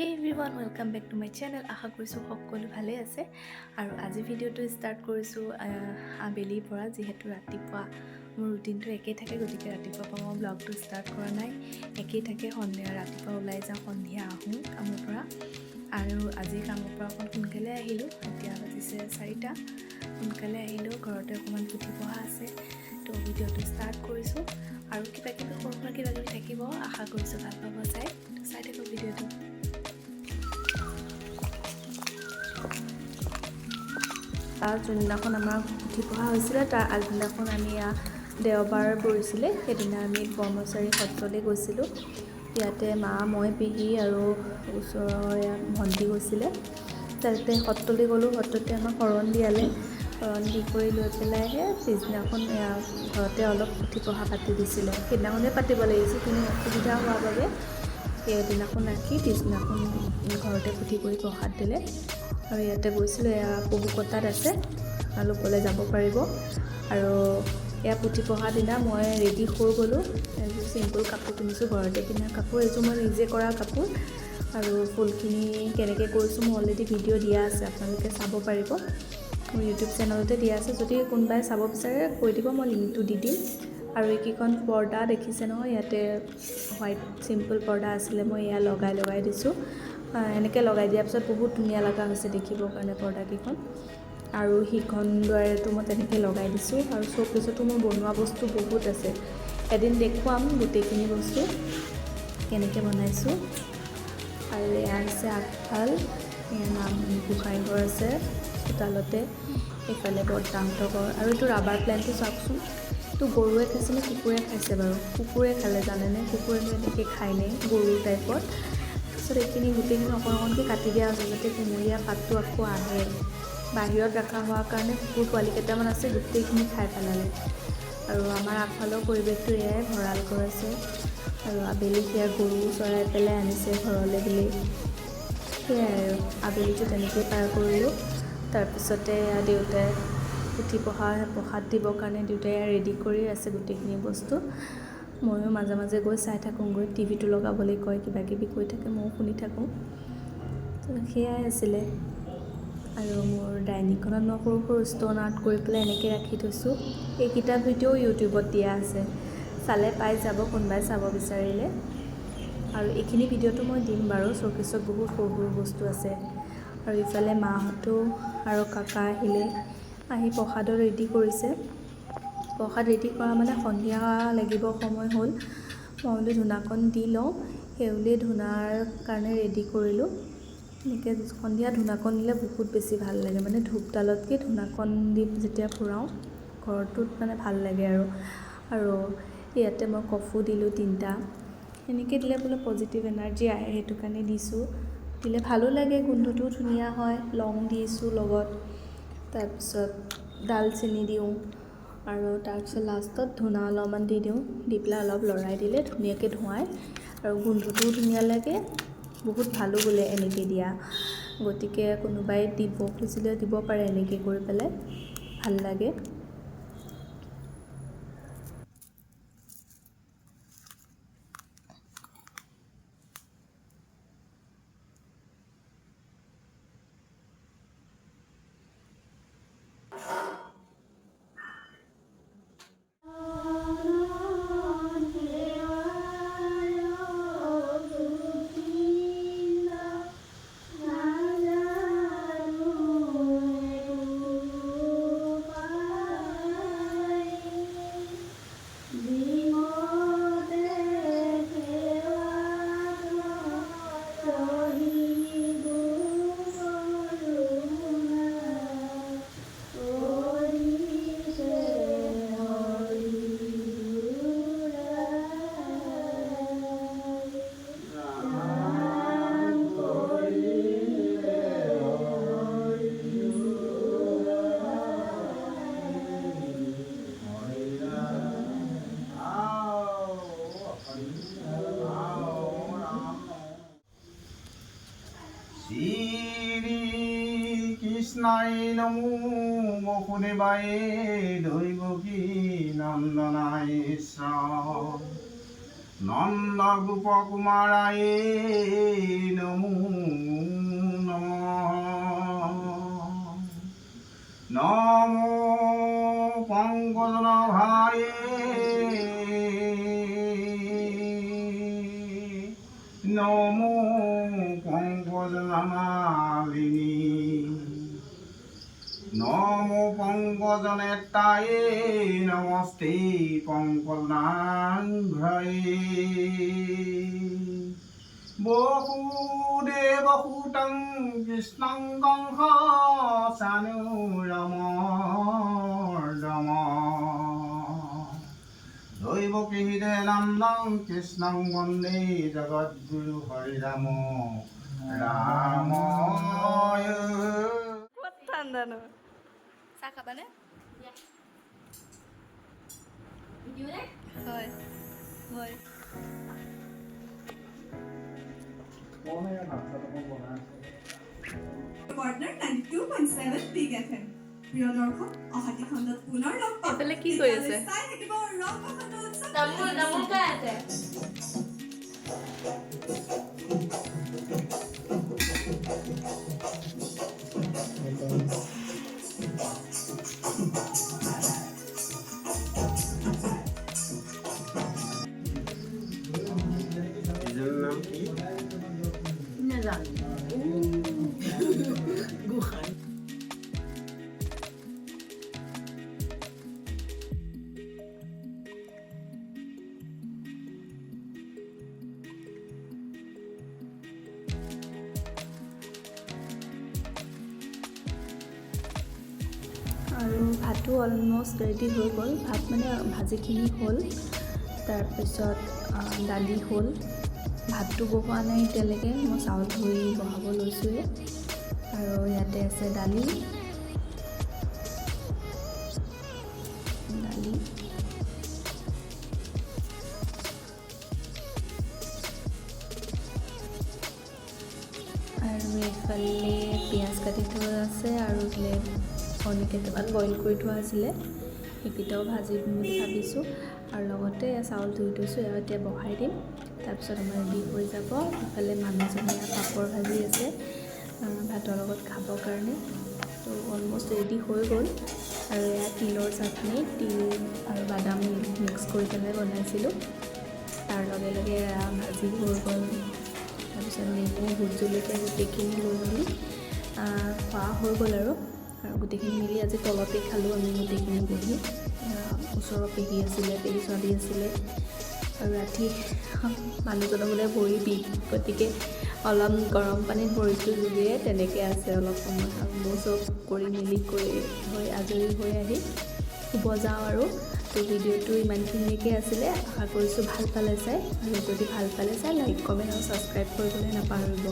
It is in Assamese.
Hey everyone, welcome back to my channel. আশা কৰিছোঁ সকলো ভালে আছে আৰু আজি ভিডিঅ'টো ষ্টাৰ্ট কৰিছোঁ আবেলিৰ পৰা যিহেতু ৰাতিপুৱা মোৰ ৰুটিনটো একেই থাকে গতিকে ৰাতিপুৱা পৰা মই ব্লগটো ষ্টাৰ্ট কৰা নাই একেই থাকে সন্ধিয়া ৰাতিপুৱা ওলাই যাওঁ সন্ধিয়া আহোঁ কামৰ পৰা আৰু আজি কামৰ পৰা অকণ সোনকালে আহিলোঁ এতিয়া বাজিছে 4টা সোনকালে আহিলোঁ ঘৰতে অকণমান পুথি পঢ়া আছে তো ভিডিঅ'টো ষ্টাৰ্ট কৰিছোঁ আৰু কিবা কিবি সৰু সুৰা কিবা কিবি থাকিব আশা কৰিছোঁ ভাল পাব চাই থাকক ভিডিঅ'টো তাৰ যোনদিনাখন আমাৰ পুথি পঢ়া হৈছিলে তাৰ আগদিনাখন আমি দেওবাৰ পৰিছিলে সেইদিনা আমি ব্ৰহ্মচাৰী সত্ৰলৈ গৈছিলোঁ ইয়াতে মা মই পেহী আৰু ওচৰৰ ভণ্টি গৈছিলে তাতে সত্ৰলৈ গ'লোঁ সত্ৰতে আমাক শৰণ দিয়ালে শৰণ দি কৰি লৈ পেলাইহে পিছদিনাখন ঘৰতে অলপ পুথি পঢ়া পাতি দিছিলে সেইদিনাখনেই পাতিব লাগিছিল কিন্তু অসুবিধা হোৱাৰ বাবে সেইদিনাখন ৰাখি পিছদিনাখন ঘৰতে পুথি পঢ়ি প্ৰসাদ দিলে আৰু ইয়াতে গৈছিলোঁ পহু কটাত আছে আপোনালোকলৈ যাব পাৰিব আৰু এয়া পুথি পঢ়াৰ দিনা মই ৰেডি হৈ গ'লোঁ এযোৰ চিম্পুল কাপোৰ পিন্ধিছোঁ ঘৰতে পিন্ধা কাপোৰ এযোৰ মই নিজে কৰা কাপোৰ আৰু ফুলখিনি কেনেকৈ কৰিছোঁ মই অলৰেডি ভিডিঅ' দিয়া আছে আপোনালোকে চাব পাৰিব মোৰ ইউটিউব চেনেলতে দিয়া আছে যদি কোনোবাই চাব বিচাৰে কৈ দিব মই লিংকটো দি দিম আৰু এইকেইখন পৰ্দা দেখিছে নহয় ইয়াতে হোৱাইট চিম্পল পৰ্দা আছিলে মই এয়া লগাই দিছোঁ এনেকৈ লগাই দিয়াৰ পিছত বহুত ধুনীয়া লগা হৈছে দেখিবৰ কাৰণে পৰ্দাকেইখন আৰু সিখন দুৱাৰেতো মই তেনেকৈ লগাই দিছোঁ আৰু শ্ব'কেছতো মোৰ বনোৱা বস্তু বহুত আছে এদিন দেখুৱাম গোটেইখিনি বস্তু কেনেকৈ বনাইছোঁ আৰু এয়া আছে আগফাল নাম গোসাঁই ঘৰ আছে চোতালতে এইফালে বৰ্তাহঁতৰ ঘৰ আৰু এইটো ৰাবাৰ প্লেণ্টটো চাওকচোন এইটো গৰুৱে খাইছে নে কুকুৰে খাইছে বাৰু কুকুৰে খালে জানেনে কুকুৰেনো এনেকৈ খায়নে গৰু টাইপত তাৰপিছত এইখিনি গোটেইখিনি অকণকৈ কাটি দিয়া আছে যাতে কুমলীয়া পাতটো আকৌ আহে বাহিৰত ৰখা হোৱাৰ কাৰণে কুকুৰ পোৱালি কেইটামান আছে গোটেইখিনি খাই পেলালে আৰু আমাৰ আগফালৰ পৰিৱেশটো এয়াই ভঁৰাল ঘৰ আছে আৰু আবেলি সেয়া গৰু চৰাই পেলাই আনিছে ঘৰলৈ বুলি সেয়াই আৰু আবেলিটো তেনেকৈ পাৰ কৰিলোঁ তাৰপিছতে দেউতাই পুথি প্ৰসাদ দিবৰ কাৰণে দেউতাই ৰেডি কৰি আছে গোটেইখিনি বস্তু ময়ো মাজে মাজে গৈ চাই থাকোঁগৈ টিভিটো লগাবলৈ কয় কিবা কিবি কৈ থাকে ময়ো শুনি থাকোঁ সেয়াই আছিলে আৰু মোৰ ডাইনিংখনত মই সৰু সৰু ষ্ট'ন আৰ্ট কৰি পেলাই এনেকৈ ৰাখি থৈছোঁ এইকেইটা ভিডিঅ' ইউটিউবত দিয়া আছে চালে পাই যাব কোনোবাই চাব বিচাৰিলে আৰু এইখিনি ভিডিঅ'টো মই দিম বাৰু শ্ব'কেছত বহুত সৰু সৰু বস্তু আছে আৰু ইফালে মাহঁতো আৰু কাকা আহিলে আহি প্ৰসাদৰ ৰেডি কৰিছে প্ৰসাদ ৰেডি কৰা মানে সন্ধিয়া লাগিব সময় হ'ল মই বোলো ধূনাকণ দি লওঁ সেইবুলি ধূনাৰ কাৰণে ৰেডি কৰিলোঁ এনেকৈ সন্ধিয়া ধূনাকণ দিলে বহুত বেছি ভাল লাগে মানে ধূপডালতকৈ ধূনাকণ দি যেতিয়া ফুৰাওঁ ঘৰটোত মানে ভাল লাগে আৰু ইয়াতে মই কফু দিলোঁ 3টা এনেকৈ দিলে বোলে পজিটিভ এনাৰ্জি আহে সেইটো কাৰণে দিছোঁ দিলে ভালো লাগে গোন্ধটোও ধুনীয়া হয় লং দিছোঁ লগত তাৰপিছত ডালচেনি দিওঁ আৰু তাৰপিছত লাষ্টত ধূনা অলপমান দি দিওঁ দি পেলাই অলপ লৰাই দিলে ধুনীয়াকৈ ধোঁৱাই আৰু গোন্ধটোও ধুনীয়া লাগে বহুত ভালো বোলে এনেকৈ দিয়া গতিকে কোনোবাই দিব খুজিলে দিব পাৰে এনেকৈ কৰি পেলাই ভাল লাগে কৃষ্ণাই নমো বসুদেবায় দৈবকী নন্দনায় নন্দ গোপ কুমাৰায়ে নমো নমঃ নমো পংকজন ভায়ে নমো পংকজনামালিনী নমো পংকজনেতায়ে নমস্তে পংকজনাঘ্ৰয়ে বসুদেৱ সুতং কৃষ্ণং কংস চানুৰমৰ্দম দৈৱকী হৃদয় নন্দং কৃষ্ণং বন্দে জগদ্গুৰু হৰিৰাম ৰাময়। ক'ত ঠাণ্ডা ন চাহ খাবানে? হয় হয় পাৰ্টনাৰ 92.7 বিগ FM প্ৰিয় দৰ্শক অহাটি খণ্ডত পুনৰ লগ পাম। এইফালে কি কৰি আছে? চাই থাকিব ৰংগখণ্ড উৎসৱ। তামোল খাই আছে। ইজনৰ নাম কি? আৰু ভাতো অলমষ্ট ৰেডি হৈ গ'ল। ভাত মানে ভাজিখিনি হ'ল, তাৰপিছত দালি হ'ল। ভাতটো বহোৱা নাই এতিয়ালৈকে, মই চাউল ধুই বহাব লৈছোঁহে। আৰু ইয়াতে আছে দালি আৰু এইফালে পিঁয়াজ কাটি থোৱা আছে আৰু এইফালে কণী কেইটামান বইল কৰি থোৱা আছিলে, সেইকেইটাও ভাজিম বুলি ভাবিছোঁ। আৰু লগতে চাউল ধুই থৈছোঁ, এতিয়া বহাই দিম, তাৰপিছত আমাৰ ৰেডি হৈ যাব। ইফালে মানুহজনে পাপৰ ভাজি আছে ভাতৰ লগত খাবৰ কাৰণে। তো অলমষ্ট ৰেডি হৈ গ'ল। আৰু এয়া তিলৰ চাটনি, তিল আৰু বাদাম মিক্স কৰি পেলাই বনাইছিলোঁ। তাৰ লগে লগে এয়া ভাজি হৈ গ'ল, তাৰপিছত নেমু ভোট জলকীয়া গোটেইখিনি লৈ মেলি খোৱা হৈ গ'ল। আৰু গোটেইখিনি মিলি আজি তলতে খালোঁ আমি গোটেইখিনি বহি। ওচৰৰ পেহী আছিলে, পেহী ছোৱালী আছিলে। আৰু ৰাতি মানুহজনৰ বোলে ভৰি বিষ, গতিকে অলপ গৰম পানীত ভৰিটো জুবিয়ে তেনেকৈ আছে অলপ সময়। আৰু মোৰ চব কৰি মেলি হৈ আজৰি হৈ আহি শুব যাওঁ। আৰু তো ভিডিঅ'টো ইমানখিনিলৈকে আছিলে, আশা কৰিছোঁ ভাল পালে চাই। আৰু যদি ভাল পালে চাই লাইক কমেণ্ট আৰু ছাবস্ক্ৰাইব কৰিবলৈ নাপাহৰিব।